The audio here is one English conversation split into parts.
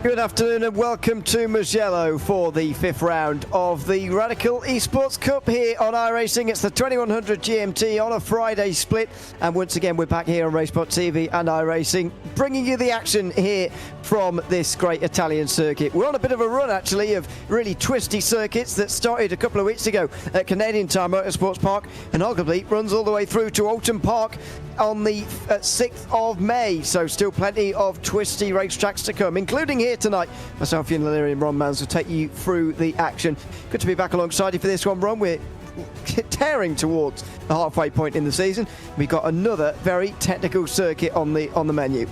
Good afternoon and welcome to Mugello for the fifth round of the Radical Esports Cup here on iRacing. It's the 2100 GMT on a Friday split, and once again we're back here on RaceSpotTV and iRacing, bringing you the action here from this great Italian circuit. We're on a bit of a run actually of really twisty circuits that started a couple of weeks ago at Canadian Tire Motorsports Park and arguably runs all the way through to Alton Park on the 6th of May. So still plenty of twisty racetracks to come, including here tonight. Myself, Ian Lillery and Ron Mans will take you through the action. Good to be back alongside you for this one, Ron. We're tearing towards the halfway point in the season. We've got another very technical circuit on the menu.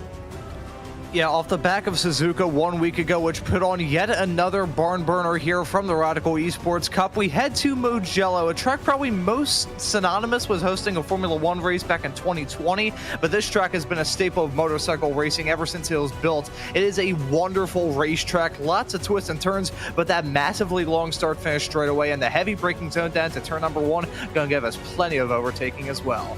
Yeah, off the back of Suzuka 1 week ago, which put on yet another barn burner here from the Radical Esports Cup, we head to Mugello, a track probably most synonymous with hosting a Formula One race back in 2020, but this track has been a staple of motorcycle racing ever since it was built. It is a wonderful racetrack, lots of twists and turns, but that massively long start-finish straightaway and the heavy braking zone down to turn number 1 gonna give us plenty of overtaking as well.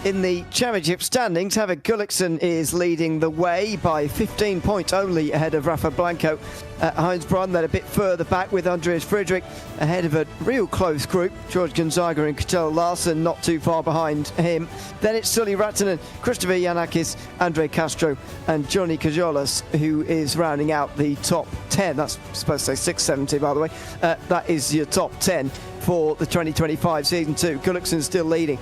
In the championship standings, Havik Gullikson is leading the way by 15 points only ahead of Rafa Blanco. Heinz Braun then a bit further back with Andreas Friedrich ahead of a real close group. George Gonzaga and Cattell Larsen not too far behind him. Then it's Sully Rattanen, Christopher Yanakis, Andre Castro and Johnny Cajolas, who is rounding out the top 10. That's supposed to say 670, by the way. That is your top 10 for the 2025 Season 2. Gullikson's still leading.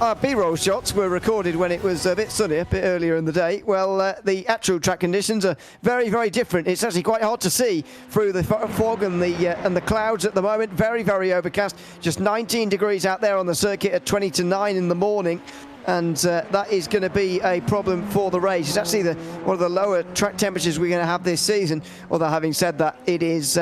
Our B-roll shots were recorded when it was a bit sunny, a bit earlier in the day. Well, the actual track conditions are very, very different. It's actually quite hard to see through the fog and the clouds at the moment. Very, very overcast. Just 19 degrees out there on the circuit at 20 to 9 in the morning. And that is going to be a problem for the race. It's actually one of the lower track temperatures we're going to have this season. Although having said that, it is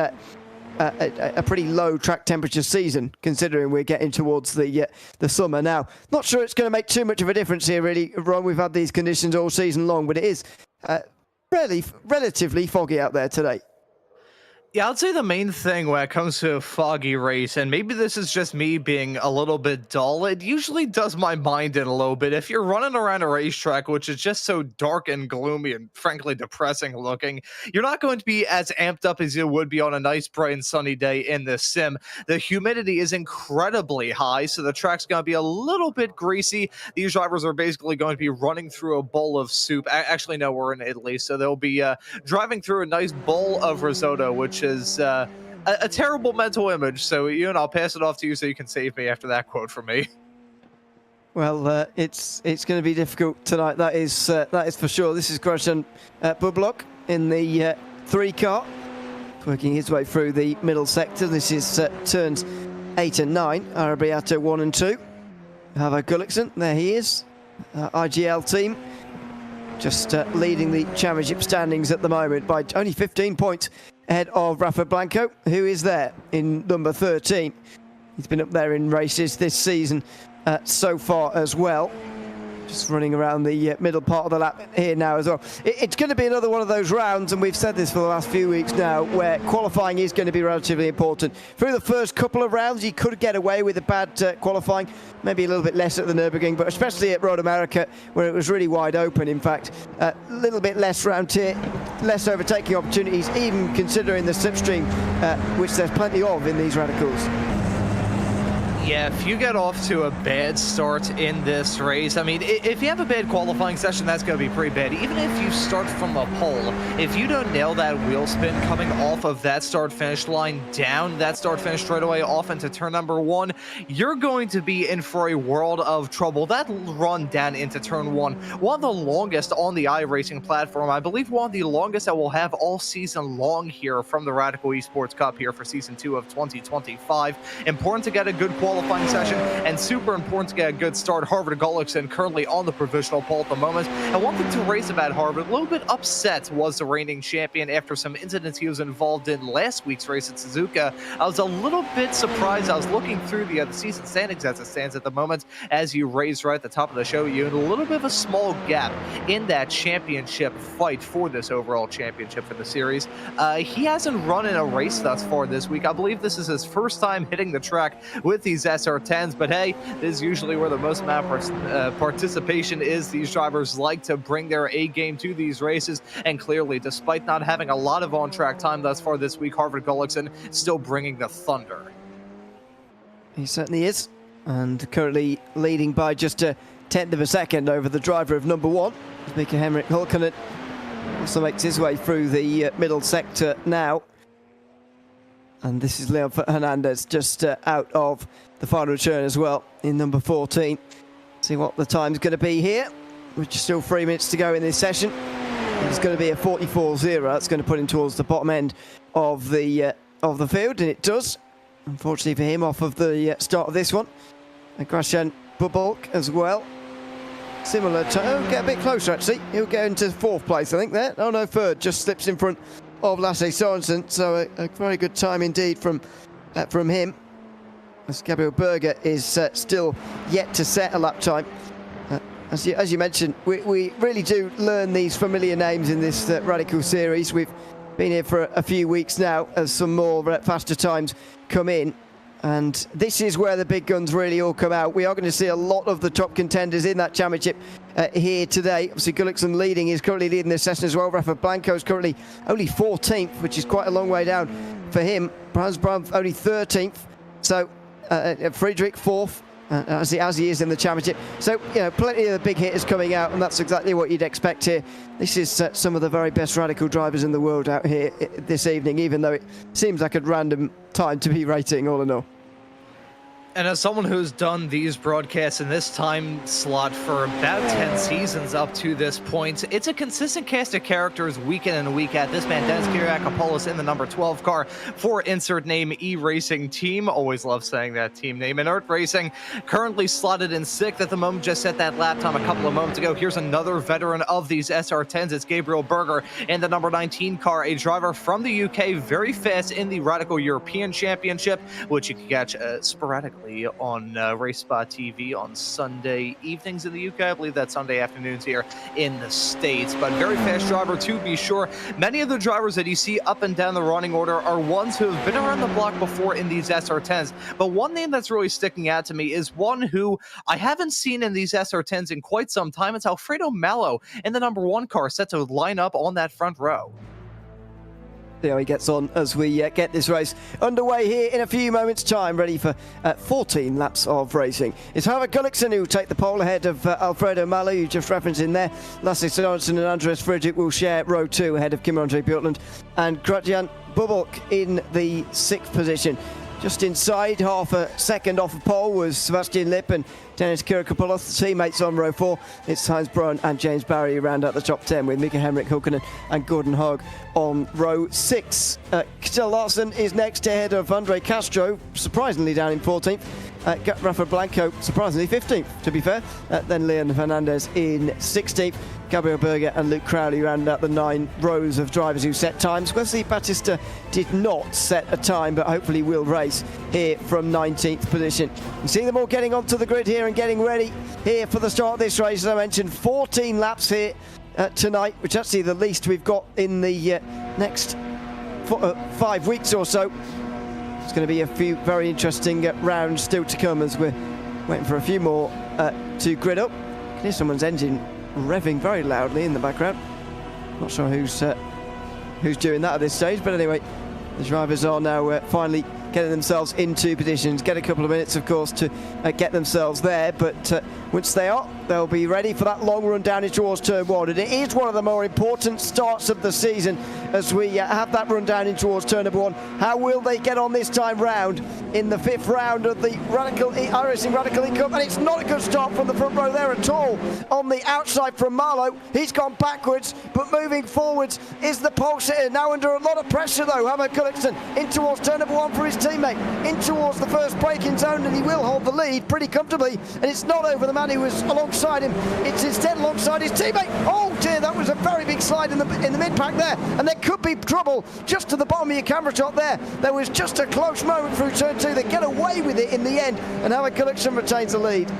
a pretty low track temperature season, considering we're getting towards the summer now. Not sure it's going to make too much of a difference here, really, Ron. We've had these conditions all season long, but it is relatively foggy out there today. Yeah, I'd say the main thing when it comes to a foggy race, and maybe this is just me being a little bit dull, it usually does my mind in a little bit. If you're running around a racetrack, which is just so dark and gloomy and frankly depressing looking, you're not going to be as amped up as you would be on a nice, bright and sunny day in the sim. The humidity is incredibly high, so the track's going to be a little bit greasy. These drivers are basically going to be running through a bowl of soup. Actually, no, we're in Italy, so they'll be driving through a nice bowl of risotto, which is a terrible mental image. So, Ian, I'll pass it off to you so you can save me after that quote from me. Well, it's going to be difficult tonight. That is for sure. This is Grosjean Bublok in the 3 car, working his way through the middle sector. This is turns 8 and 9. Arrabbiato 1 and 2. Havik Gullikson, there he is. IGL team just leading the championship standings at the moment by only 15 points ahead of Rafa Blanco, who is there in number 13. He's been up there in races this season so far as well. Just running around the middle part of the lap here now as well. It's going to be another one of those rounds, and we've said this for the last few weeks now, where qualifying is going to be relatively important. Through the first couple of rounds, you could get away with a bad qualifying, maybe a little bit less at the Nürburgring, but especially at Road America, where it was really wide open, in fact. A little bit less round here, less overtaking opportunities, even considering the slipstream, which there's plenty of in these radicals. Yeah, if you get off to a bad start in this race, I mean, if you have a bad qualifying session, that's going to be pretty bad. Even if you start from a pole, if you don't nail that wheel spin coming off of that start-finish line down that start-finish straightaway off into turn number 1, you're going to be in for a world of trouble. That run down into turn 1, one of the longest on the iRacing platform, I believe one of the longest that we'll have all season long here from the Radical Esports Cup here for Season 2 of 2025. Important to get a good qualifying session, and super important to get a good start. Havik Gullikson currently on the provisional pole at the moment. And one thing to race about Havik, a little bit upset was the reigning champion after some incidents he was involved in last week's race at Suzuka. I was a little bit surprised. I was looking through the season standings as it stands at the moment, as you raised right at the top of the show, you had a little bit of a small gap in that championship fight for this overall championship for the series. He hasn't run in a race thus far this week. I believe this is his first time hitting the track with these SR10s, but hey, this is usually where the most amount of participation is. These drivers like to bring their A game to these races, and clearly, despite not having a lot of on-track time thus far this week, Harvard Gullickson still bringing the thunder. He certainly is, and currently leading by just a tenth of a second over the driver of number 1. Mika Henrik Hulkkonen also makes his way through the middle sector now. And this is Leon Hernandez just out of the final turn as well in number 14. See what the time's going to be here, which is still 3 minutes to go in this session. It's going to be a 44.0. That's going to put him towards the bottom end of the field, and it does. Unfortunately for him, off of the start of this one. And Grashan Bubolk as well. Similar to, get a bit closer actually. He'll go into 4th place, I think there. Oh no, 3rd, just slips in front of Lasse Sorensen. So a very good time indeed from him. As Gabriel Berger is still yet to set a lap time. As you mentioned, we really do learn these familiar names in this Radical series. We've been here for a few weeks now as some more faster times come in. And this is where the big guns really all come out. We are going to see a lot of the top contenders in that championship here today. Obviously, Gullickson is currently leading this session as well. Rafa Blanco is currently only 14th, which is quite a long way down for him. Hans Braun only 13th. So Friedrich 4th. As he is in the championship. So, you know, plenty of the big hitters coming out, and that's exactly what you'd expect here. This is some of the very best Radical drivers in the world out here this evening, even though it seems like a random time to be rating all in all. And as someone who's done these broadcasts in this time slot for about 10 seasons up to this point, it's a consistent cast of characters week in and week out. This man, Dennis Kyriakopoulos, in the number 12 car for insert name E-Racing Team. Always love saying that team name. And Earth Racing currently slotted in 6th at the moment, just set that lap time a couple of moments ago. Here's another veteran of these SR10s. It's Gabriel Berger in the number 19 car, a driver from the UK, very fast in the Radical European Championship, which you can catch sporadically on RaceSpotTV on Sunday evenings in the UK. I believe that's Sunday afternoons here in the States. But very fast driver to be sure. Many of the drivers that you see up and down the running order are ones who have been around the block before in these SR10s. But one name that's really sticking out to me is one who I haven't seen in these SR10s in quite some time. It's Alfredo Malo in the number 1 car, set to line up on that front row. See how he gets on as we get this race underway here in a few moments' time, ready for 14 laps of racing. It's Harvard Gullickson who will take the pole ahead of Alfredo Malo, you just referenced in there. Lasse Sorensen and Andreas Friedrich will share row 2 ahead of Kim-Andre Bjortland and Grashan Bubolk in the 6th position. Just inside, half a second off of pole was Sebastian Lipp and Dennis Kyriakopoulos, the teammates on row 4. It's Heinz Braun and James Barry who round out the top 10 with Mika Henrik Hulkkonen and Gordon Haag on row 6. Kjell Larsen is next ahead of Andre Castro, surprisingly down in 14th. Rafa Blanco, surprisingly 15th, to be fair. Then Leon Hernandez in 16th. Gabriel Berger and Luke Crowley round out the 9 rows of drivers who set times. Wesley Batista did not set a time, but hopefully will race here from 19th position. You see them all getting onto the grid here and getting ready here for the start of this race. As I mentioned, 14 laps here tonight, which is actually the least we've got in the next 5 weeks or so. It's going to be a few very interesting rounds still to come as we're waiting for a few more to grid up. I can hear someone's engine revving very loudly in the background. Not sure who's doing that at this stage, but anyway, the drivers are now finally getting themselves into positions. Get a couple of minutes, of course, to get themselves there, but once they are, they'll be ready for that long run down towards turn 1. And it is one of the more important starts of the season as we have that run down in towards turn number 1. How will they get on this time round in the 5th round of the iRacing Radical E-Cup? And it's not a good start from the front row there at all. On the outside from Marlowe, he's gone backwards, but moving forwards is the pole sitter. Now under a lot of pressure though, Harvard Gullickson in towards turn number 1 for his teammate, in towards the first braking zone, and he will hold the lead pretty comfortably. And it's not over the man who was alongside him, it's instead alongside his teammate. Oh dear, that was a very big slide in the mid-pack there, and there could be trouble just to the bottom of your camera shot there. There was just a close moment through turn 2. They get away with it in the end, and Harvard Gullickson retains the lead.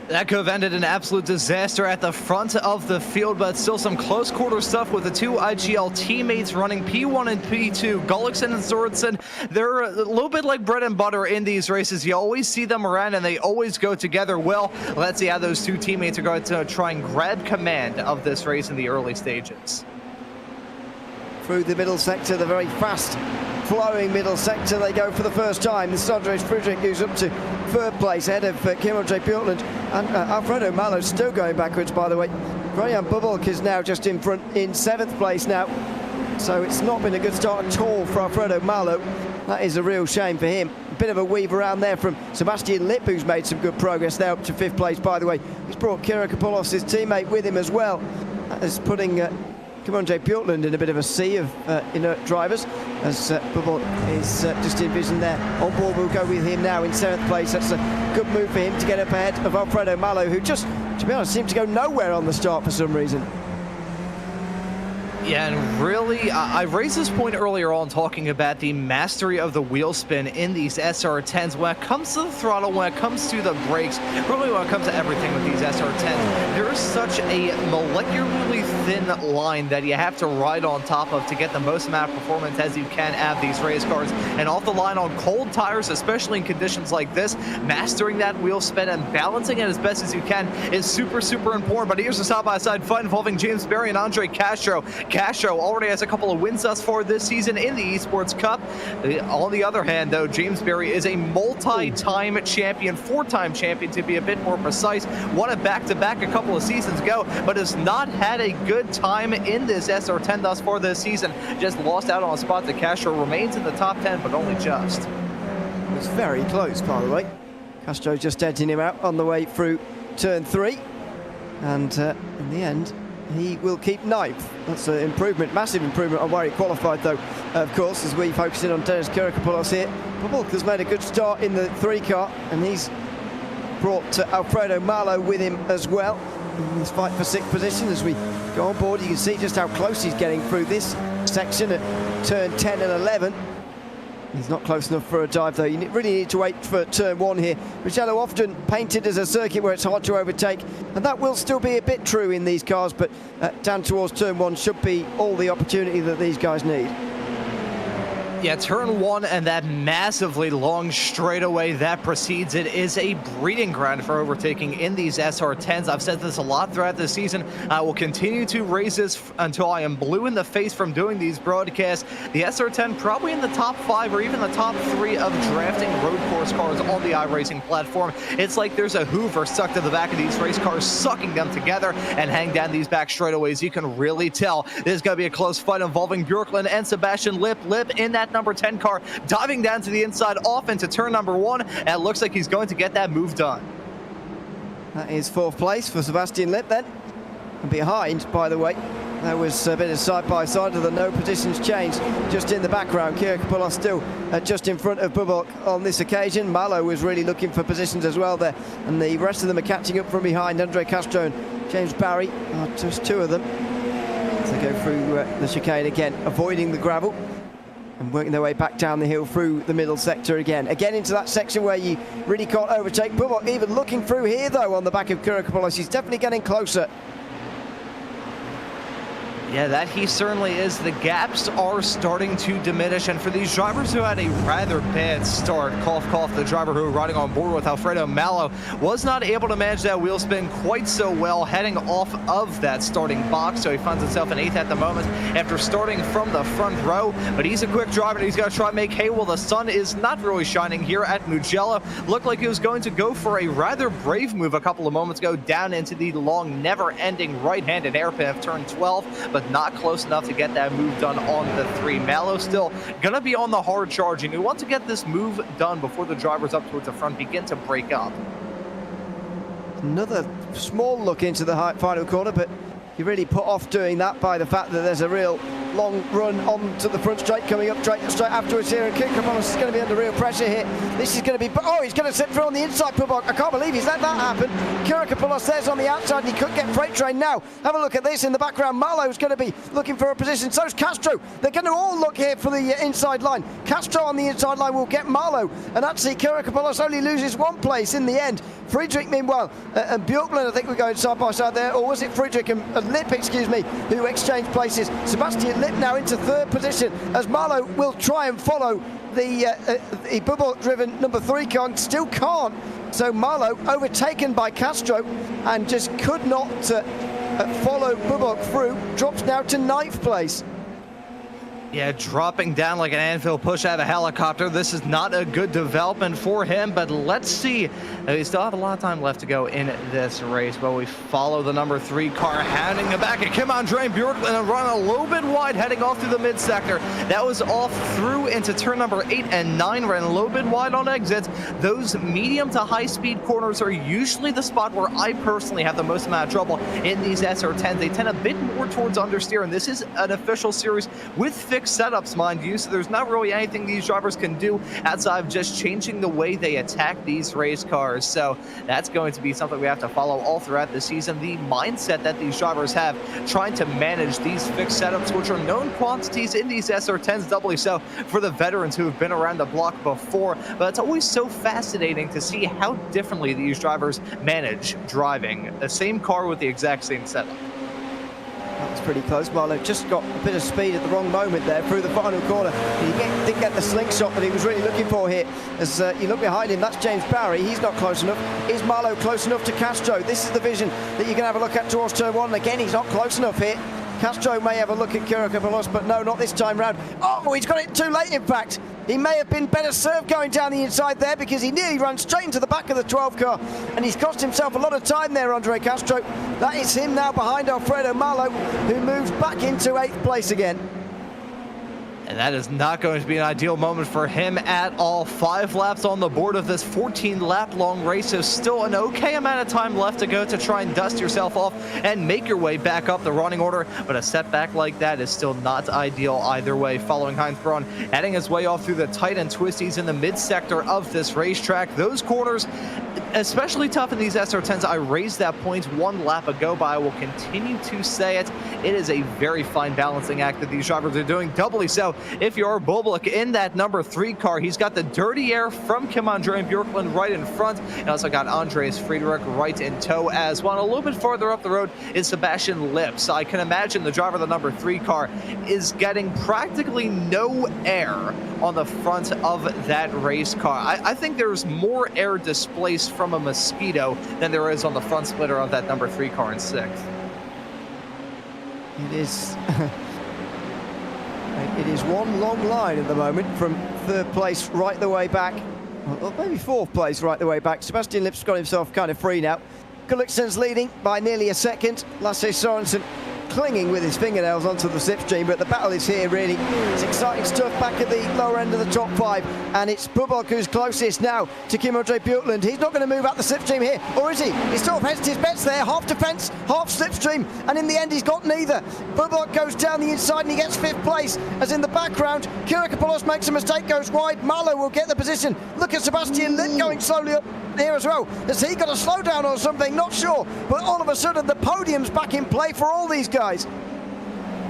That could have ended an absolute disaster at the front of the field, but still some close quarter stuff with the two IGL teammates running P1 and P2. Gullikson and Sorensen, they're a little bit like bread and butter in these races. You always see them around and they always go together well. Let's see how those two teammates are going to try and grab command of this race in the early stages. Through the middle sector, the very fast flowing middle sector, they go for the first time. This is Andres Friedrich, who's up to third place ahead of Kim-Andre Bjorklund, and Alfredo Malo still going backwards, by the way. Brian Bubulk is now just in front in 7th place now, so it's not been a good start at all for Alfredo Malo. That is a real shame for him. A bit of a weave around there from Sebastian Lipp, who's made some good progress there up to 5th place, by the way. He's brought Kieran Kapoulos, his teammate, with him as well. That is putting Kim-Andre Bjorklund in a bit of a sea of inert drivers, as Bubble is just envisioned there. On board, we'll go with him now in 7th place. That's a good move for him to get up ahead of Alfredo Malo, who just, to be honest, seemed to go nowhere on the start for some reason. Yeah, and really, I raised this point earlier on talking about the mastery of the wheel spin in these SR10s. When it comes to the throttle, when it comes to the brakes, really when it comes to everything with these SR10s, there is such a molecularly thin line that you have to ride on top of to get the most amount of performance as you can out of these race cars. And off the line on cold tires, especially in conditions like this, mastering that wheel spin and balancing it as best as you can is super, super important. But here's a side-by-side fight involving James Berry and Andre Castro. Castro already has a couple of wins thus far this season in the Esports Cup. On the other hand, though, James Berry is a multi-time champion, 4-time champion to be a bit more precise. Won it back-to-back a couple of seasons ago, but has not had a good time in this SR10 thus far this season. Just lost out on a spot. That Castro remains in the top 10, but only just. It was very close, by the way. Castro just edging him out on the way through turn 3. And in the end, he will keep 9th. That's an improvement, massive improvement on where he qualified, though, of course, as we focus in on Dennis Kirakopoulos here. Bubulk has made a good start in the 3 car, and he's brought Alfredo Malo with him as well in this fight for 6th position. As we go on board, you can see just how close he's getting through this section at turn 10 and 11. He's not close enough for a dive, though. You really need to wait for turn 1 here. Mugello often painted as a circuit where it's hard to overtake, and that will still be a bit true in these cars, but down towards turn 1 should be all the opportunity that these guys need. Yeah, turn 1 and that massively long straightaway that precedes it is a breeding ground for overtaking in these SR10s. I've said this a lot throughout the season. I will continue to raise this until I am blue in the face from doing these broadcasts. The SR10 probably in the top 5 or even the top 3 of drafting road course cars on the iRacing platform. It's like there's a Hoover stuck to the back of these race cars, sucking them together and hang down these back straightaways. You can really tell this is going to be a close fight involving Bjorklund and Sebastian Lipp. Lipp in that number 10 car, diving down to the inside off into turn number 1, and it looks like he's going to get that move done. That is 4th place for Sebastian Lipp then. And behind, by the way, there was a bit of side-by-side of the no positions changed just in the background. Kieran Kapoulos still just in front of Bubulk on this occasion. Malo was really looking for positions as well there, and the rest of them are catching up from behind. Andre Castro and James Barry are just 2 of them as they go through the chicane again, avoiding the gravel and working their way back down the hill through the middle sector again into that section where you really can't overtake. Bubulk even looking through here, though, on the back of Kirakopoulos. He's definitely getting closer. Yeah, that he certainly is. The gaps are starting to diminish, and for these drivers who had a rather bad start, cough, cough, the driver who riding on board with Alfredo Malo was not able to manage that wheel spin quite so well, heading off of that starting box, so he finds himself in 8th at the moment after starting from the front row. But he's a quick driver, and he's going to try and make hay while the sun is not really shining here at Mugello. Looked like he was going to go for a rather brave move a couple of moments ago down into the long, never-ending right-handed hairpin of turn 12, but not close enough to get that move done on the 3. Malo still gonna be on the hard charge, and you want to get this move done before the drivers up towards the front begin to break up. Another small look into the final corner, but you're really put off doing that by the fact that there's a real long run onto the front straight, coming up straight afterwards here, and Kyriakopoulos is going to be under real pressure here. This is going to be, oh, he's going to sit through on the inside, Bubok. I can't believe he's let that happen. Kyriakopoulos there's on the outside, and he could get Freight Train now. Have a look at this in the background. Marlowe's going to be looking for a position, so's Castro. They're going to all look here for the inside line. Castro on the inside line will get Marlowe, and actually Kyriakopoulos only loses one place in the end. Friedrich, meanwhile, and Björklund, I think we're going side by side there, or was it Friedrich and Lipp, excuse me, who exchanged places. Sebastian Lipp now into third position as Marlowe will try and follow the Bubok-driven number 3 car, still can't. So Marlowe overtaken by Castro and just could not follow Bubok through, drops now to 9th place. Yeah, dropping down like an anvil push out of a helicopter. This is not a good development for him, but let's see. We still have a lot of time left to go in this race, but we follow the number 3 car, hounding the back of Kim-Andre Björklund and run a little bit wide, heading off through the mid-sector. That was off through into turn number 8 and 9, ran a little bit wide on exits. Those medium to high-speed corners are usually the spot where I personally have the most amount of trouble in these SR10s. They tend a bit more towards understeer, and this is an official series with fixed setups, mind you, so there's not really anything these drivers can do outside of just changing the way they attack these race cars. So that's going to be something we have to follow all throughout the season. The mindset that these drivers have trying to manage these fixed setups, which are known quantities in these SR10s, doubly so for the veterans who have been around the block before. But it's always so fascinating to see how differently these drivers manage driving the same car with the exact same setup. That was pretty close. Marlowe just got a bit of speed at the wrong moment there through the final corner. He didn't get the slingshot that he was really looking for here. As you look behind him, that's James Barry. He's not close enough. Is Marlowe close enough to Castro? This is the vision that you can have a look at towards turn 1. Again, he's not close enough here. Castro may have a look at Kyriakopoulos, but no, not this time round. Oh, he's got it too late, in fact. He may have been better served going down the inside there, because he nearly ran straight into the back of the 12 car, and he's cost himself a lot of time there, Andre Castro. That is him now behind Alfredo Marlowe, who moves back into 8th place again. And that is not going to be an ideal moment for him at all. 5 laps on the board of this 14-lap long race, so still an okay amount of time left to go to try and dust yourself off and make your way back up the running order. But a setback like that is still not ideal either way. Following Heinz Braun, heading his way off through the tight and twisties in the mid-sector of this racetrack. Those corners, especially tough in these SR10s. I raised that point 1 lap ago, but I will continue to say it. It is a very fine balancing act that these drivers are doing, doubly so if you're Bublik in that number 3 car. He's got the dirty air from Kim-Andre Björklund right in front, and also got Andreas Friedrich right in tow as well. And a little bit farther up the road is Sebastian Lipp. So I can imagine the driver of the number 3 car is getting practically no air on the front of that race car. I think there's more air displaced from a Mosquito than there is on the front splitter of that number 3 car in 6th. It is it is one long line at the moment from 3rd place right the way back, or maybe 4th place right the way back. Sebastian Lipp's got himself kind of free now. Gullicksen's leading by nearly a second. Lasse Sorensen clinging with his fingernails onto the slipstream, but the battle is here really. It's exciting stuff back at the lower end of the top 5, and it's Bubok who's closest now to Kim-Andre Björklund. He's not going to move out the slipstream here, or is he? He sort of hedged his bets there, half defence, half slipstream, and in the end he's got neither. Bubok goes down the inside and he gets 5th place, as in the background Kyriakopoulos makes a mistake, goes wide. Marlowe will get the position. Look at Sebastian Lipp going slowly up here as well. Has he got a slowdown or something? Not sure, but all of a sudden the podium's back in play for all these guys.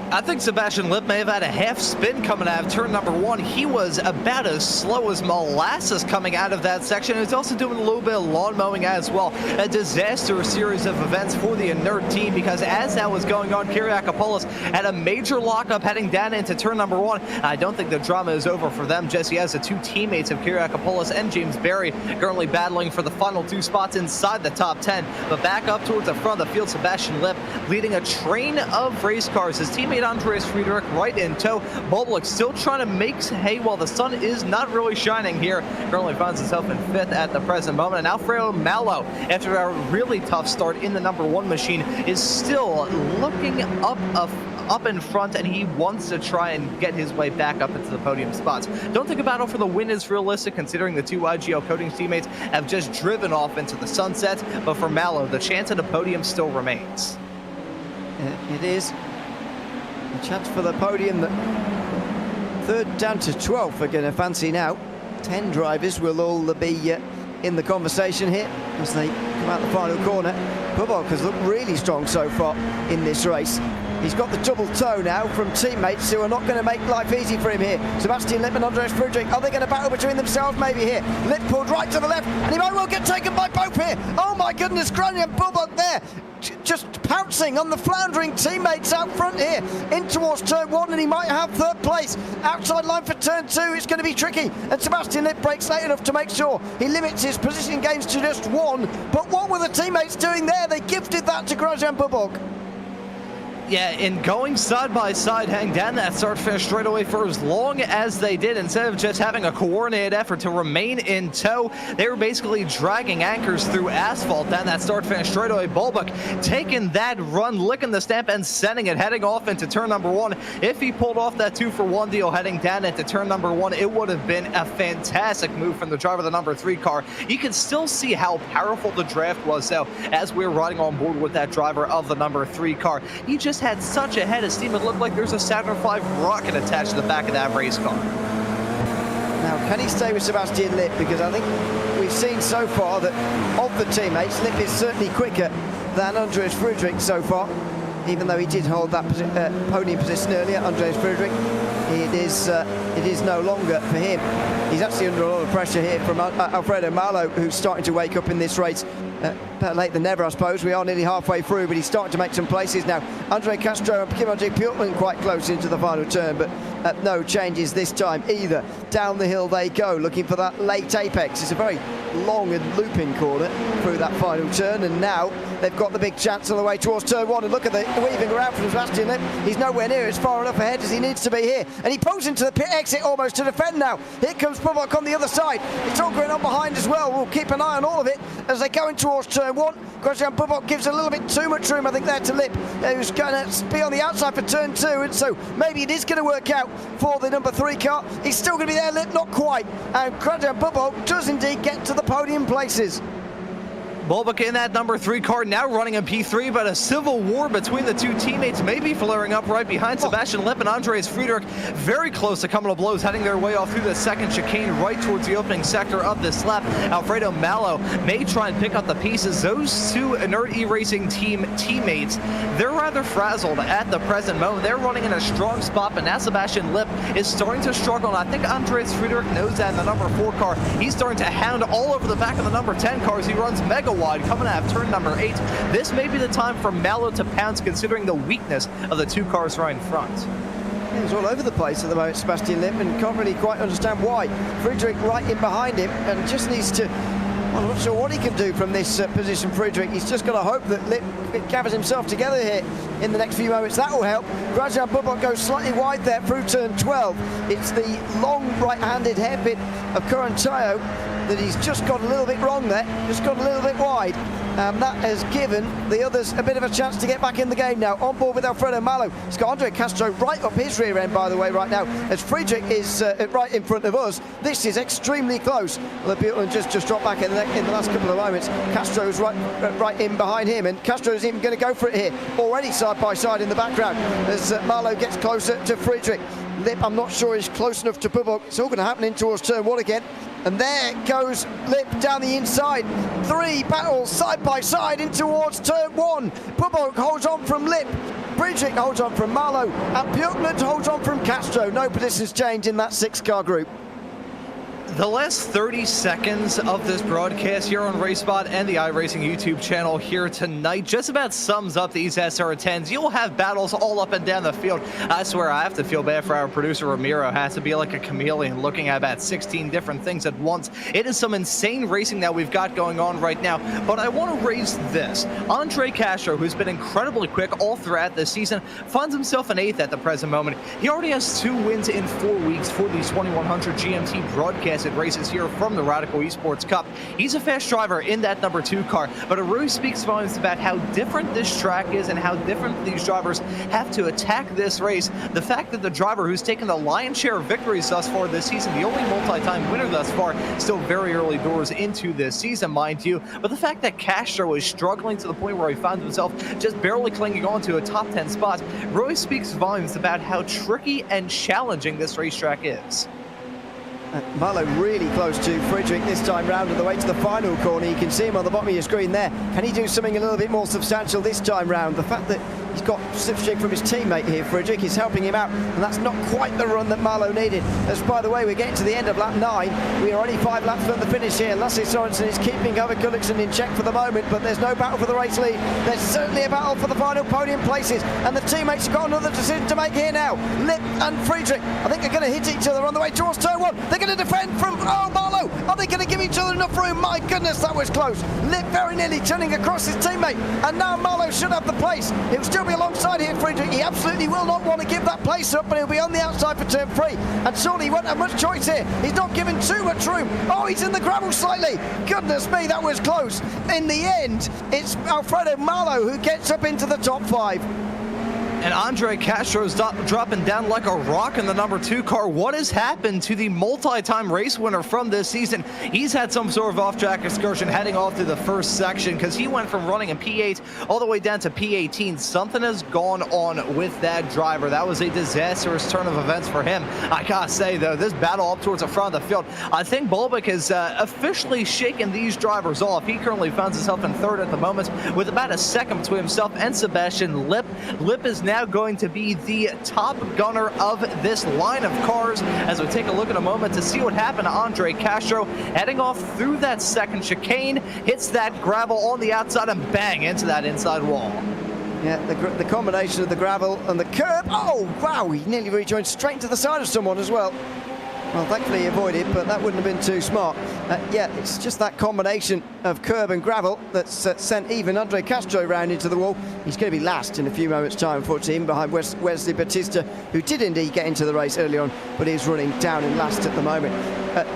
I think Sebastian Lipp may have had a half spin coming out of turn number 1. He was about as slow as molasses coming out of that section. He's also doing a little bit of lawn mowing as well. A disastrous series of events for the inert team, because as that was going on, Kyriakopoulos had a major lockup heading down into turn number 1. I don't think the drama is over for them just yet, as the 2 teammates of Kyriakopoulos and James Barry currently battling for the final 2 spots inside the top 10. But back up towards the front of the field, Sebastian Lipp leading a train of race cars. His teammate Andreas Friedrich right in tow. Bublik still trying to make hay while the sun is not really shining here. Currently finds himself in 5th at the present moment. And Alfredo Marlowe, after a really tough start in the number 1 machine, is still looking up in front, and he wants to try and get his way back up into the podium spots. Don't think a battle for the win is realistic, considering the 2 IGL Coatings teammates have just driven off into the sunset, but for Marlowe, the chance at a podium still remains. It is. A chance for the podium. That third down to 12th are going to fancy now. 10 drivers will all be in the conversation here as they come out the final corner. Bubok has looked really strong so far in this race. He's got the double toe now from teammates who are not going to make life easy for him here. Sebastian Lipp and Andreas Friedrich, are they going to battle between themselves maybe here? Lipp pulled right to the left, and he might well get taken by both here. Oh my goodness, Granier and Bubok there, just pouncing on the floundering teammates out front here, in towards turn 1, and he might have third place. Outside line for turn 2, it's going to be tricky, and Sebastian Lipp breaks late enough to make sure he limits his position gains to just 1. But what were the teammates doing there? They gifted that to Granier and Bubok. Yeah, in going side by side, hang down that start finish straight away for as long as they did, instead of just having a coordinated effort to remain in tow, they were basically dragging anchors through asphalt down that start finish straight away. Bulbuck taking that run, licking the stamp and sending it, heading off into turn number 1. If he pulled off that 2-for-1 deal heading down into turn number 1, it would have been a fantastic move from the driver of the number 3 car. You can still see how powerful the draft was, though, as we were riding on board with that driver of the number 3 car. He just had such a head of steam, it looked like there's a Saturn V rocket attached to the back of that race car. Now, can he stay with Sebastian Lipp? Because I think we've seen so far that of the teammates, Lipp is certainly quicker than Andreas Friedrich so far, even though he did hold that podium position earlier. Andreas Friedrich, it is no longer for him. He's actually under a lot of pressure here from Alfredo Malo, who's starting to wake up in this race. Better late than never, I suppose. We are nearly halfway through, but he's starting to make some places now. Andre Castro and Kim-Andre Pultman quite close into the final turn, but no changes this time either. Down the hill they go, looking for that late apex. It's a very long and looping corner through that final turn, and now they've got the big chance all the way towards turn 1. And look at the weaving around from Sebastian Lipp. He's nowhere near as far enough ahead as he needs to be here, and he pulls into the pit exit almost to defend now. Here comes Bubok on the other side. It's all going on behind as well. We'll keep an eye on all of it as they go in towards turn 1. Grosjean Bubok gives a little bit too much room, I think, there to Lipp, who's going to be on the outside for turn 2, and so maybe it is going to work out for the number 3 car. He's still going to be there, Lipp not quite, and Grosjean Bubok does indeed get to the podium places. Bulbuck in that number 3 car, now running in P3, but a civil war between the two teammates may be flaring up right behind Sebastian Lipp and Andreas Friedrich. Very close to coming to blows, heading their way off through the second chicane right towards the opening sector of this lap. Alfredo Malo may try and pick up the pieces. Those two Inert E-Racing team teammates, they're rather frazzled at the present moment. They're running in a strong spot, but now Sebastian Lipp is starting to struggle, and I think Andreas Friedrich knows that in the number 4 car. He's starting to hound all over the back of the number 10 cars. He runs mega wide coming out of turn number 8. This may be the time for Malo to pounce, considering the weakness of the 2 cars right in front. He's all over the place at the moment, Sebastian Lipp, and can't really quite understand why. Friedrich right in behind him, and just needs to, well, I'm not sure what he can do from this position, Friedrich. He's just got to hope that Lipp gathers himself together here in the next few moments. That will help. Grosjean Bubok goes slightly wide there through turn 12. It's the long right-handed hairpin of Corantayo that he's just got a little bit wrong there, just got a little bit wide. That has given the others a bit of a chance to get back in the game now. On board with Alfredo Malo. He's got Andre Castro right up his rear end, by the way, right now, as Friedrich is right in front of us. This is extremely close. The Butelman just dropped back in the last couple of moments. Castro's right in behind him, and Castro is even going to go for it here. Already side by side in the background as Malo gets closer to Friedrich. Lipp, I'm not sure he's close enough to Bubok. It's all going to happen in towards turn 1 again. And there goes Lipp down the inside. 3 battles side by side in towards turn 1. Bubok holds on from Lipp. Friedrich holds on from Malo. And Björklund holds on from Castro. No positions change in that 6-car group. The last 30 seconds of this broadcast here on RaceSpot and the iRacing YouTube channel here tonight just about sums up these SR10s. You'll have battles all up and down the field. I swear I have to feel bad for our producer Ramiro. Has to be like a chameleon looking at about 16 different things at once. It is some insane racing that we've got going on right now, but I want to raise this. Andre Castro, who's been incredibly quick all throughout this season, finds himself in 8th at the present moment. He already has 2 wins in 4 weeks for these 2100 GMT broadcast exit races here from the Radical Esports Cup. He's a fast driver in that number 2 car, but it really speaks volumes about how different this track is and how different these drivers have to attack this race. The fact that the driver who's taken the lion's share of victories thus far this season, the only multi-time winner thus far, still very early doors into this season, mind you, but the fact that Castro is struggling to the point where he finds himself just barely clinging on to a top 10 spot really speaks volumes about how tricky and challenging this racetrack is. Marlow really close to Friedrich this time round on the way to the final corner. You can see him on the bottom of your screen there. Can he do something a little bit more substantial this time round? The fact that he's got slipstream from his teammate here, Friedrich, is helping him out, and that's not quite the run that Marlow needed. As by the way, we're getting to the end of lap 9. We are only 5 laps from the finish here. Lasse Sorensen is keeping Harvard Gulliksen in check for the moment, but there's no battle for the race lead. There's certainly a battle for the final podium places, and the teammates have got another decision to make here now. Lip and Friedrich, I think they're going to hit each other on the way towards turn 1. They're going to defend from Marlow. Are they going to give each other enough room? My goodness, that was close. Lip very nearly turning across his teammate, and now Marlow should have the place. He'll still be alongside here, Friedrich. He absolutely will not want to give that place up, but he'll be on the outside for turn 3, and surely he won't have much choice here. He's not given too much room. Oh, he's in the gravel slightly. Goodness me, that was close. In the end, it's Alfredo Marlow who gets up into the top 5. And Andre Castro's dropping down like a rock in the number 2 car. What has happened to the multi-time race winner from this season? He's had some sort of off-track excursion heading off to the first section because he went from running in P8 all the way down to P18. Something has gone on with that driver. That was a disastrous turn of events for him. I gotta say, though, this battle up towards the front of the field, I think Bolbeck has officially shaken these drivers off. He currently finds himself in 3rd at the moment with about a second between himself and Sebastian Lip. Lip is now going to be the top gunner of this line of cars as we take a look in a moment to see what happened to Andre Castro. Heading off through that second chicane, hits that gravel on the outside and bang into that inside wall. Yeah, the combination of the gravel and the curb. Oh, wow, he nearly rejoined straight into the side of someone as well. Well, thankfully he avoided, but that wouldn't have been too smart. Yeah, it's just that combination of curb and gravel that's sent even Andre Castro round into the wall. He's going to be last in a few moments' time, unfortunately, in behind Wesley Batista, who did indeed get into the race early on, but is running down in last at the moment.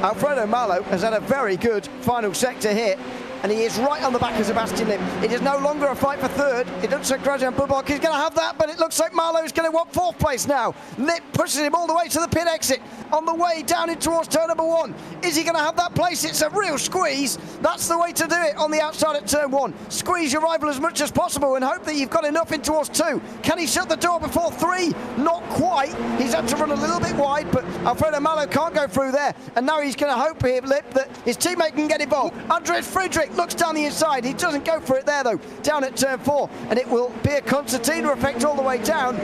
Alfredo Marlow has had a very good final sector here, and he is right on the back of Sebastian Lip. It is no longer a fight for 3rd. It looks like Grazian Bubak is going to have that, but it looks like Marlow is going to want 4th place now. Lip pushes him all the way to the pit exit, on the way down in towards turn number 1. Is he going to have that place? It's a real squeeze. That's the way to do it on the outside at turn 1. Squeeze your rival as much as possible and hope that you've got enough in towards 2. Can he shut the door before 3? Not quite. He's had to run a little bit wide, but Alfredo Marlow can't go through there. And now he's going to hope here, Lip, that his teammate can get involved. Andres Friedrich looks down the inside. He doesn't go for it there, though, down at turn 4. And it will be a concertina effect all the way down.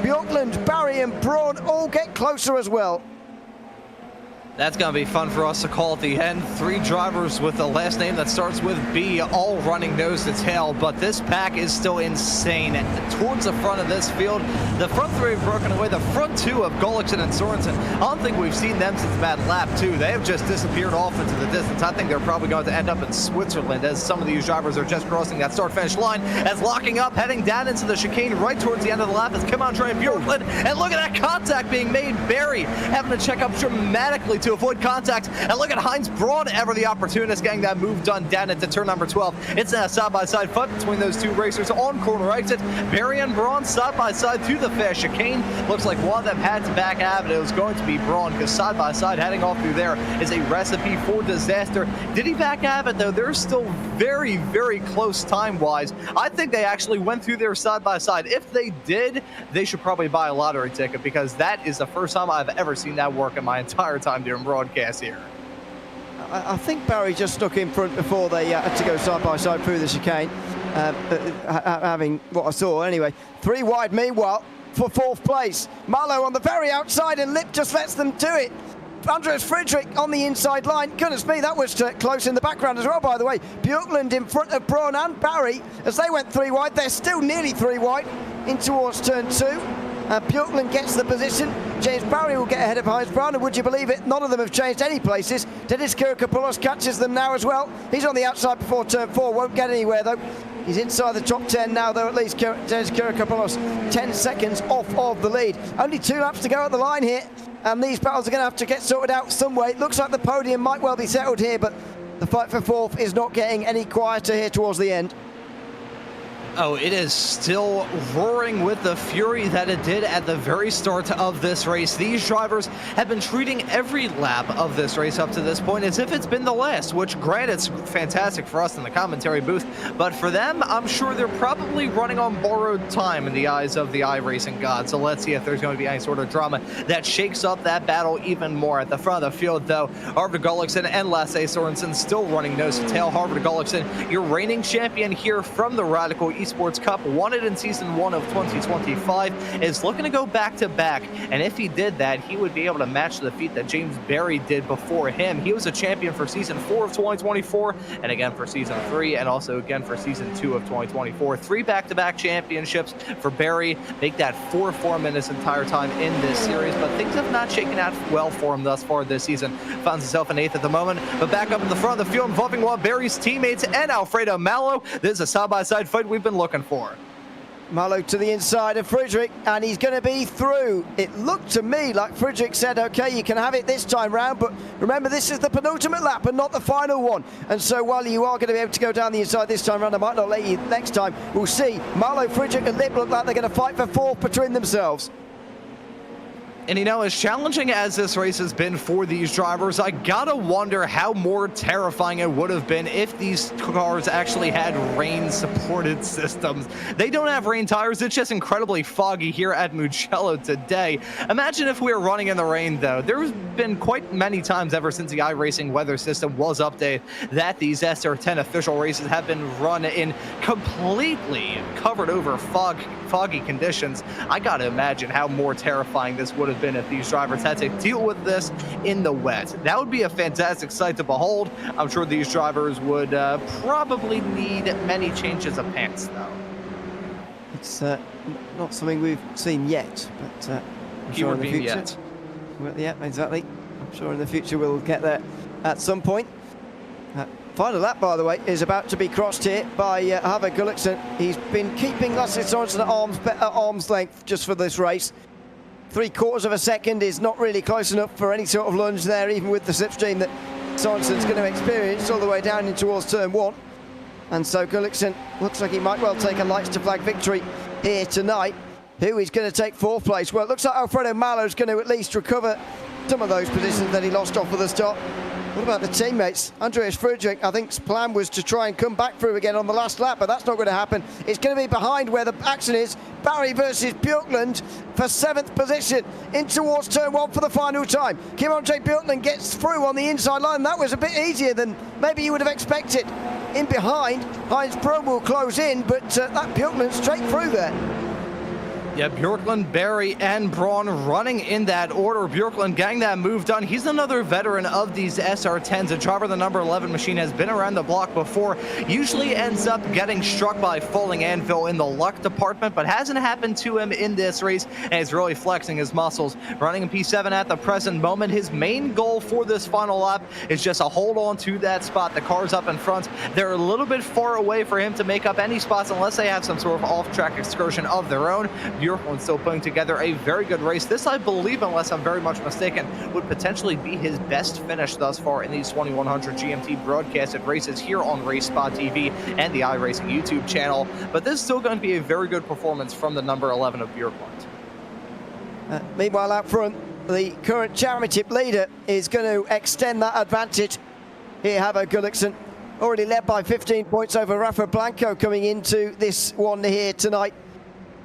Bjorklund, Barry and Braun all get closer as well. That's going to be fun for us to call at the end. 3 drivers with a last name that starts with B, all running nose to tail, but this pack is still insane. Towards the front of this field, the front 3 have broken away. The front 2 of Gulliksen and Sorensen, I don't think we've seen them since about lap 2. They have just disappeared off into the distance. I think they're probably going to end up in Switzerland as some of these drivers are just crossing that start-finish line, as locking up, heading down into the chicane right towards the end of the lap is Kim Andre Bjorklund, and look at that contact being made. Barry having to check up dramatically to avoid contact, and look at Heinz Braun, ever the opportunist, getting that move done down into turn number 12. It's a side-by-side fight between those 2 racers on corner exit. Barry and Braun side-by-side through the fast chicane. Looks like one of them had to back out, but it was going to be Braun, because side-by-side heading off through there is a recipe for disaster. Did he back out of it, though? They're still very, very close time-wise. I think they actually went through there side-by-side. If they did, they should probably buy a lottery ticket, because that is the first time I've ever seen that work in my entire time doing broadcast here. I think Barry just stuck in front before they had to go side by side through the chicane, having what I saw anyway. 3 wide meanwhile for 4th place. Marlow on the very outside, and Lip just lets them do it. Andres Friedrich on the inside line. Goodness me, that was close in the background as well, by the way. Bjorklund in front of Braun and Barry as they went 3 wide. They're still nearly 3 wide in towards turn 2. Bjorklund gets the position. James Barry will get ahead of Heinz Braun, and would you believe it, none of them have changed any places. Denis Kirkopoulos catches them now as well. He's on the outside before turn 4, won't get anywhere though. He's inside the top 10 now, though, at least. Dennis Kirikopoulos 10 seconds off of the lead. Only 2 laps to go at the line here, and these battles are going to have to get sorted out some way. It looks like the podium might well be settled here, but the fight for 4th is not getting any quieter here towards the end. Oh, it is still roaring with the fury that it did at the very start of this race. These drivers have been treating every lap of this race up to this point as if it's been the last, which granted, it's fantastic for us in the commentary booth, but for them, I'm sure they're probably running on borrowed time in the eyes of the iRacing god. So let's see if there's going to be any sort of drama that shakes up that battle even more. At the front of the field, though, Harvard Gullikson and Lasse Sorensen still running nose to tail. Harvard Gullikson, your reigning champion here from the Radical Esports Cup, won it in season 1 of 2025, is looking to go back-to-back, and if he did that, he would be able to match the feat that James Barry did before him. He was a champion for season 4 of 2024, and again for season 3, and also again for season 2 of 2024. 3 back-to-back championships for Barry, make that 4 for him in his entire time in this series, but things have not shaken out well for him thus far this season. Finds himself in 8th at the moment, but back up in the front of the field involving one of Barry's teammates and Alfredo Malo. This is a side-by-side fight we've been looking for. Malo to the inside of Friedrich, and he's going to be through. It looked to me like Friedrich said, okay, you can have it this time round, but remember, this is the penultimate lap and not the final one. And so while you are going to be able to go down the inside this time round, I might not let you next time. We'll see. Malo, Friedrich and Lip look like they're going to fight for 4th between themselves. And you know, as challenging as this race has been for these drivers, I gotta wonder how more terrifying it would have been if these cars actually had rain-supported systems. They don't have rain tires, it's just incredibly foggy here at Mugello today. Imagine if we were running in the rain, though. There's been quite many times ever since the iRacing weather system was updated that these SR10 official races have been run in completely covered over foggy conditions. I gotta imagine how more terrifying this would have been if these drivers had to deal with this in the wet. That would be a fantastic sight to behold. I'm sure these drivers would probably need many changes of pants, though. It's not something we've seen yet, but I'm sure in the future. Yet. Well, yeah, exactly. I'm sure in the future we'll get there at some point. Final lap, by the way, is about to be crossed here by Harvard Gullikson. He's been keeping Lasse Sorensen at arm's length just for this race. 3/4 of a second is not really close enough for any sort of lunge there, even with the slipstream that Sorensen's going to experience all the way down in towards turn 1. And so Gullikson looks like he might well take a lights to flag victory here tonight. Who is going to take 4th place? Well, it looks like Alfredo Malo is going to at least recover some of those positions that he lost off at the start. What about the teammates? Andreas Friedrich, I think his plan was to try and come back through again on the last lap, but that's not going to happen. It's going to be behind where the action is. Barry versus Björklund for 7th position in towards turn 1 for the final time. Kim-Andre Björklund gets through on the inside line. That was a bit easier than maybe you would have expected. In behind, Heinz Brum will close in, but that Björklund straight through there. Yeah, Björklund, Barry, and Braun running in that order. Björklund getting that move done. He's another veteran of these SR10s. A driver of the number 11 machine has been around the block before. Usually ends up getting struck by falling anvil in the luck department, but hasn't happened to him in this race, and he's really flexing his muscles. Running in P7 at the present moment. His main goal for this final lap is just to hold on to that spot. The cars up in front, they're a little bit far away for him to make up any spots unless they have some sort of off-track excursion of their own. Björklund still putting together a very good race. This, I believe, unless I'm very much mistaken, would potentially be his best finish thus far in these 2100 GMT broadcasted races here on RaceSpotTV and the iRacing YouTube channel. But this is still going to be a very good performance from the number 11 of Björklund. Meanwhile, out front, the current championship leader is going to extend that advantage. Here, Harvard Gullikson, already led by 15 points over Rafa Blanco coming into this one here tonight.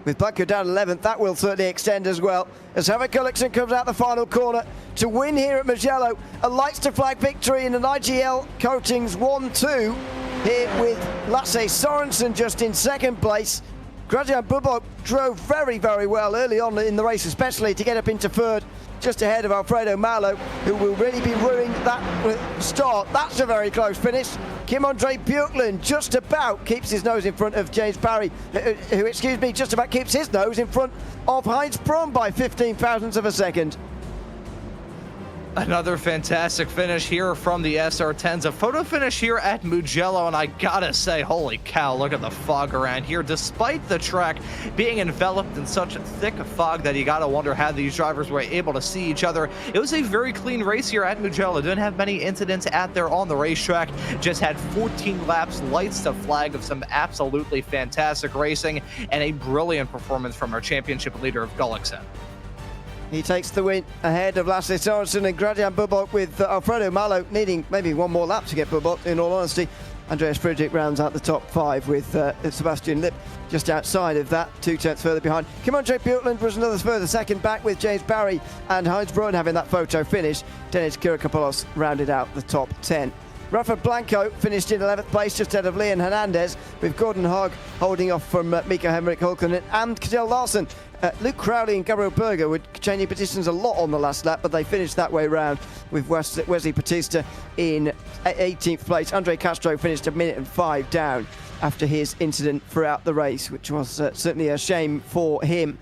With Blanco down 11th, that will certainly extend as well. As Harvard Gullikson comes out the final corner to win here at Mugello, a lights to flag victory in an IGL Coatings 1-2 here with Lasse Sorensen just in 2nd place. Grazian Bubok drove very, very well early on in the race, especially to get up into 3rd, just ahead of Alfredo Malo, who will really be ruining that start. That's a very close finish. Kim-Andre Björklund just about keeps his nose in front of James Barry, who, just about keeps his nose in front of Heinz Brum by 15 thousandths of a second. Another fantastic finish here from the SR10s. A photo finish here at Mugello, and I gotta say, holy cow, look at the fog around here. Despite the track being enveloped in such thick fog that you gotta wonder how these drivers were able to see each other. It was a very clean race here at Mugello. Didn't have many incidents out there on the racetrack. Just had 14 laps, lights to flag of some absolutely fantastic racing, and a brilliant performance from our championship leader of Gulliksen. He takes the win ahead of Lasse Sorensen and Gradian Bubok, with Alfredo Malo needing maybe one more lap to get Bubok, in all honesty. Andreas Friedrich rounds out the top 5 with Sebastian Lipp just outside of that, 2 tenths further behind. Kimondre Bjorklund was another further second back, with James Barry and Heinz Brunn having that photo finish. Denis Kirikopoulos rounded out the top 10. Rafa Blanco finished in 11th place, just ahead of Leon Hernandez, with Gordon Haag holding off from Mika Henrik Hulkonen and Cadel Larsen. Luke Crowley and Gabriel Berger were changing positions a lot on the last lap, but they finished that way round, with Wesley Batista in 18th place. Andre Castro finished 1 minute and 5 down after his incident throughout the race, which was certainly a shame for him.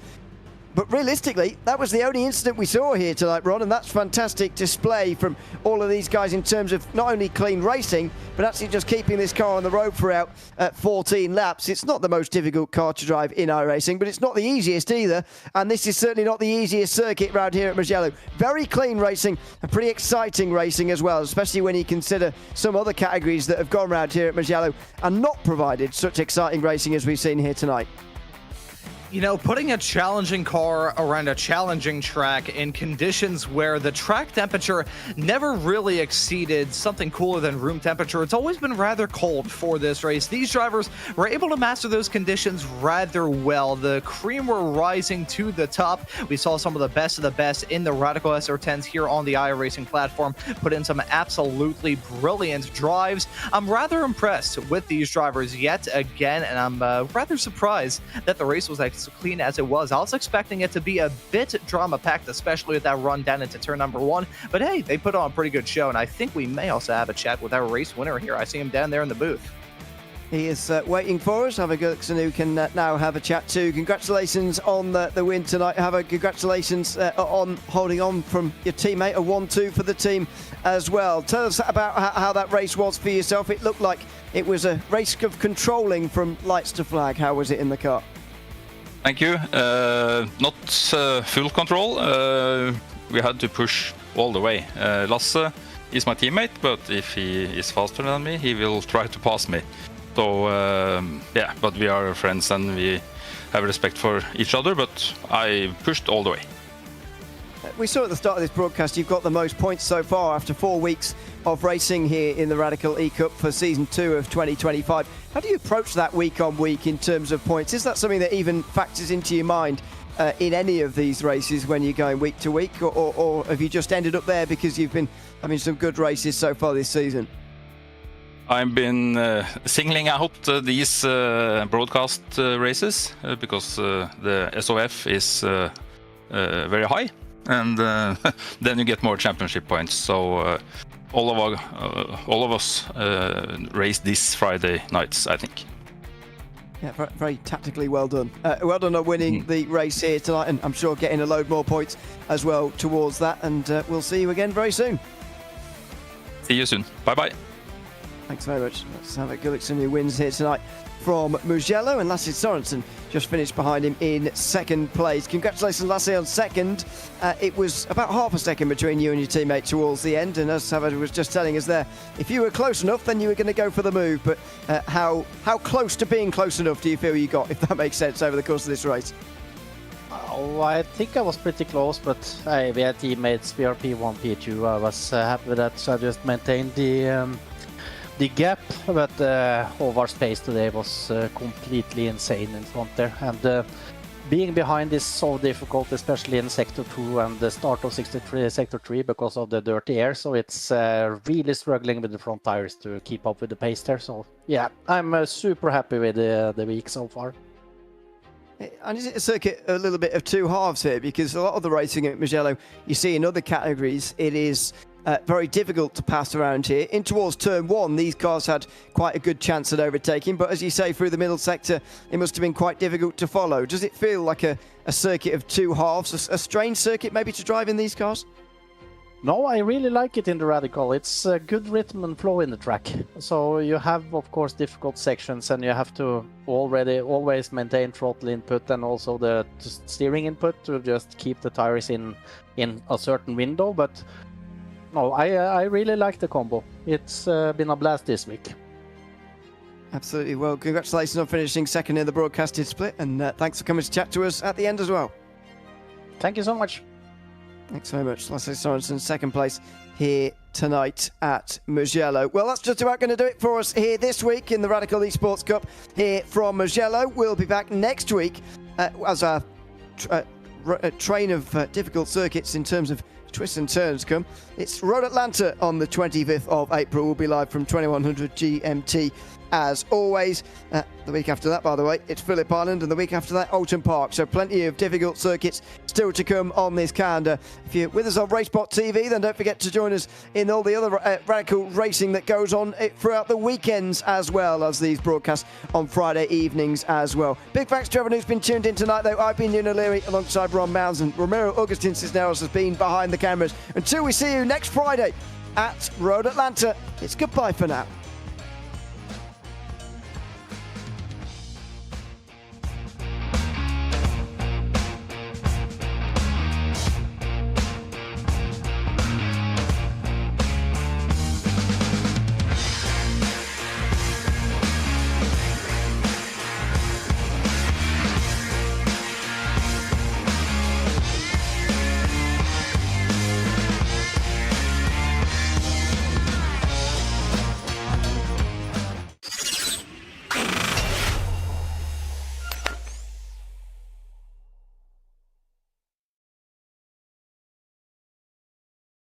But realistically, that was the only incident we saw here tonight, Ron, and that's fantastic display from all of these guys in terms of not only clean racing, but actually just keeping this car on the road throughout 14 laps. It's not the most difficult car to drive in iRacing, but it's not the easiest either, and this is certainly not the easiest circuit round here at Mugello. Very clean racing, and pretty exciting racing as well, especially when you consider some other categories that have gone round here at Mugello and not provided such exciting racing as we've seen here tonight. You know, putting a challenging car around a challenging track in conditions where the track temperature never really exceeded something cooler than room temperature, it's always been rather cold for this race. These drivers were able to master those conditions rather well. The cream were rising to the top. We saw some of the best in the Radical SR10s here on the iRacing platform put in some absolutely brilliant drives. I'm rather impressed with these drivers yet again, and I'm rather surprised that the race was as clean as it was. I was expecting it to be a bit drama-packed, especially with that run down into turn number 1. But hey, they put on a pretty good show, and I think we may also have a chat with our race winner here. I see him down there in the booth. He is waiting for us. Hava Gulliksen, who can now have a chat too. Congratulations on the win tonight. Hava, congratulations on holding on from your teammate. A 1-2 for the team as well. Tell us about how that race was for yourself. It looked like it was a race of controlling from lights to flag. How was it in the car? Thank you. Not full control. We had to push all the way. Lasse is my teammate, but if he is faster than me, he will try to pass me. So yeah, but we are friends and we have respect for each other, but I pushed all the way. We saw at the start of this broadcast you've got the most points so far after 4 weeks of racing here in the Radical E-Cup for Season 2 of 2025. How do you approach that week on week in terms of points? Is that something that even factors into your mind in any of these races when you're going week to week, or have you just ended up there because you've been having some good races so far this season? I've been singling out these broadcast races because the SOF is very high, and then you get more championship points. So all of us race this Friday nights, I think. Yeah, very tactically well done. Well done on winning the race here tonight, and I'm sure getting a load more points as well towards that. And we'll see you again very soon. See you soon. Bye-bye. Thanks very much. Let's have a Gulliksen, who wins here tonight from Mugello, and Lasse Sorensen just finished behind him in second place. Congratulations, Lasse, on second. It was about half a second between you and your teammate towards the end, and as Savage was just telling us there, if you were close enough, then you were going to go for the move. But how close to being close enough do you feel you got, if that makes sense, over the course of this race? Oh, I think I was pretty close, but we had teammates. We are P1, P2. I was happy with that, so I just maintained the gap, but Håvard's pace today was completely insane in front there, and being behind is so difficult, especially in Sector 2 and the start of Sector 3 because of the dirty air, so it's really struggling with the front tires to keep up with the pace there. So yeah, I'm super happy with the week so far. And is it a circuit a little bit of two halves here? Because a lot of the racing at Mugello you see in other categories, it is very difficult to pass around here. In towards turn 1, these cars had quite a good chance at overtaking, but as you say, through the middle sector, it must have been quite difficult to follow. Does it feel like a circuit of two halves, a strange circuit maybe to drive in these cars? No, I really like it in the Radical. It's a good rhythm and flow in the track. So you have, of course, difficult sections, and you have to always maintain throttle input and also the steering input to just keep the tires in a certain window. But no, I really like the combo. It's been a blast this week. Absolutely. Well, congratulations on finishing second in the broadcasted split, and thanks for coming to chat to us at the end as well. Thank you so much. Thanks very much. Lasse Sorensen, second place here tonight at Mugello. Well, that's just about going to do it for us here this week in the Radical Esports Cup here from Mugello. We'll be back next week as our train of difficult circuits in terms of twists and turns come. It's Road Atlanta on the 25th of April. We'll be live from 2100 GMT as always. The week after that, by the way, it's Phillip Island, and the week after that, Oulton Park. So plenty of difficult circuits still to come on this calendar. If you're with us on RaceSpotTV, then don't forget to join us in all the other radical racing that goes on throughout the weekends, as well as these broadcasts on Friday evenings as well. Big thanks to everyone who's been tuned in tonight, though. I've been Ewan O'Leary alongside Ron Mounds, and Romero Augustin Cisneros has been behind the cameras. Until we see you next Friday at Road Atlanta, it's goodbye for now.